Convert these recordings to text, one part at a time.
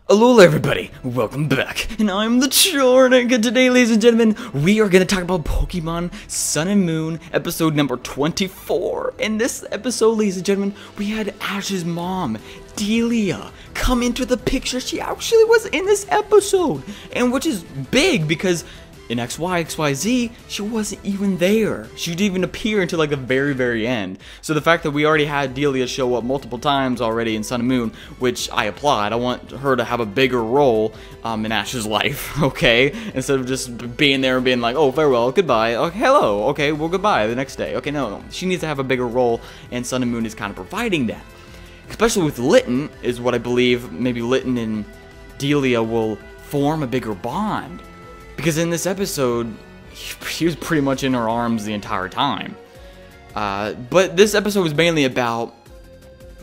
Hello everybody, welcome back, and I'm TheChornick, and today, ladies and gentlemen, we are going to talk about Pokemon Sun and Moon, episode number 24. In this episode, ladies and gentlemen, we had Ash's mom, Delia, come into the picture. She actually was in this episode, and which is big because in XYZ, she wasn't even there. She didn't even appear until like the very end. So the fact that we already had Delia show up multiple times already in Sun and Moon, which I applaud. I want her to have a bigger role in Ash's life, okay? Instead of just being there and being like, oh, farewell, goodbye, okay, hello, okay, well, goodbye the next day. Okay, no. She needs to have a bigger role, and Sun and Moon is kind of providing that. Especially with Litten, is what I believe maybe Litten and Delia will form a bigger bond. Because in this episode, he was pretty much in her arms the entire time. But this episode was mainly about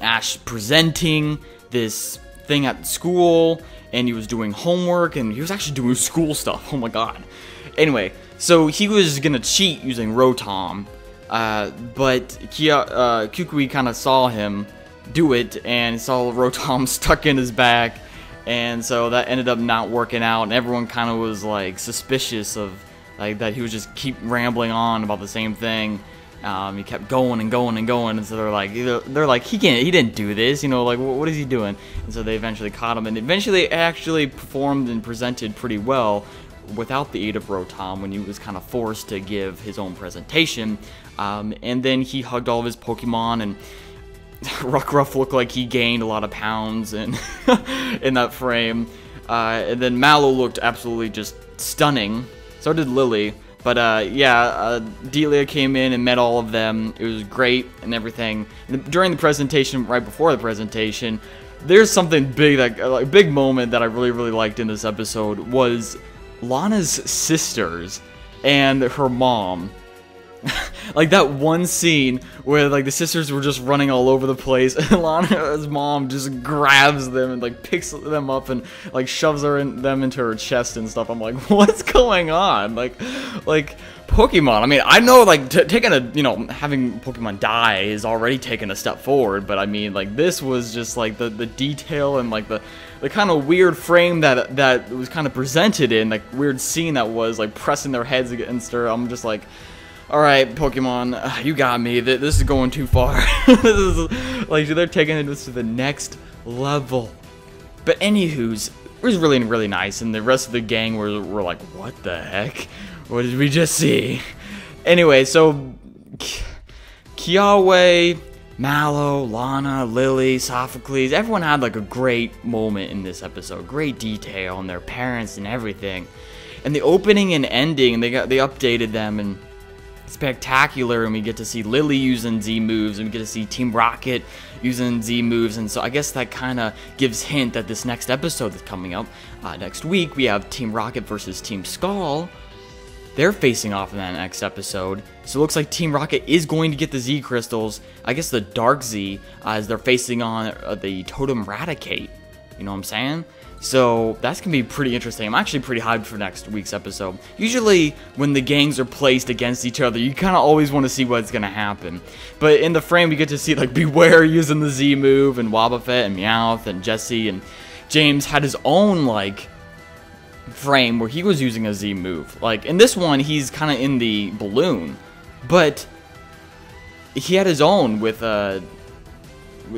Ash presenting this thing at school, and he was doing homework, and he was actually doing school stuff. Oh my god. Anyway, so he was gonna cheat using Rotom, but Kukui kind of saw him do it, and saw Rotom stuck in his back. And so that ended up not working out, and everyone kind of was like suspicious of like that he was just keep rambling on about the same thing. He kept going and going and going, and so they're like he didn't do this, you know, like what is he doing? And so they eventually caught him, and eventually actually performed and presented pretty well without the aid of Rotom when he was kind of forced to give his own presentation. And then he hugged all of his Pokemon, and Rockruff looked like he gained a lot of pounds in that frame, and then Mallow looked absolutely just stunning. So did Lily. But Delia came in and met all of them. It was great and everything. And during the presentation, right before the presentation, there's something big, that a big moment that I really liked in this episode was Lana's sisters and her mom. Like that one scene where like the sisters were just running all over the place, and Lana's mom just grabs them and like picks them up and like shoves them into her chest and stuff. I'm like, what's going on? Like Pokemon. I mean, I know like having Pokemon die is already taking a step forward, but I mean like this was just like the detail and like the kind of weird frame that was kind of presented in, like weird scene that was like pressing their heads against her. I'm just like, alright, Pokemon, you got me. This is going too far. This is, like, they're taking this to the next level. But anywho's, it was really nice, and the rest of the gang were like, what the heck? What did we just see? Anyway, so Kiawe, Mallow, Lana, Lily, Sophocles, everyone had like a great moment in this episode. Great detail, and their parents and everything. And the opening and ending, they updated them, and spectacular, and we get to see Lily using Z moves, and we get to see Team Rocket using Z moves, and so I guess that kind of gives hint that this next episode that's coming up next week, we have Team Rocket versus Team Skull. They're facing off in that next episode, so it looks like Team Rocket is going to get the Z crystals, I guess the Dark Z, as they're facing on the Totem Raticate, you know what I'm saying? So that's going to be pretty interesting. I'm actually pretty hyped for next week's episode. Usually when the gangs are placed against each other, you kind of always want to see what's going to happen. But in the frame, we get to see like Beware using the Z move, and Wobbuffet and Meowth and Jesse, and James had his own like frame where he was using a Z move. Like in this one, he's kind of in the balloon, but he had his own with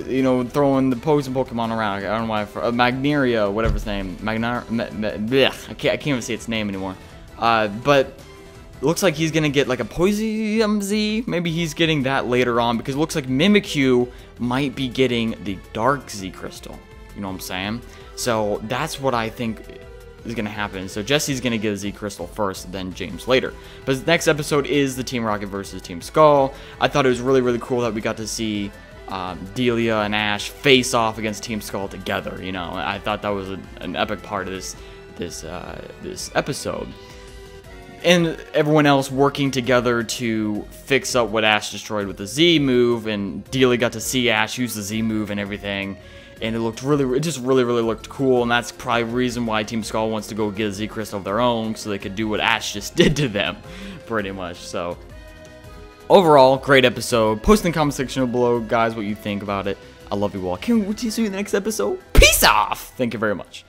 you know, throwing the poison Pokemon around. I don't know why. Magneria, whatever his name. I can't even say its name anymore. But it looks like he's gonna get like a Poison Z. Maybe he's getting that later on, because it looks like Mimikyu might be getting the Dark Z Crystal. You know what I'm saying? So that's what I think is gonna happen. So Jesse's gonna get a Z Crystal first, then James later. But the next episode is the Team Rocket versus Team Skull. I thought it was really cool that we got to see Delia and Ash face off against Team Skull together. You know, I thought that was an epic part of this episode, and everyone else working together to fix up what Ash destroyed with the Z move, and Delia got to see Ash use the Z move and everything, and it just really looked cool, and that's probably the reason why Team Skull wants to go get a Z Crystal of their own, so they could do what Ash just did to them, pretty much. So overall, great episode. Post in the comment section below, guys, what you think about it. I love you all. Can't wait to see you in the next episode. Peace off! Thank you very much.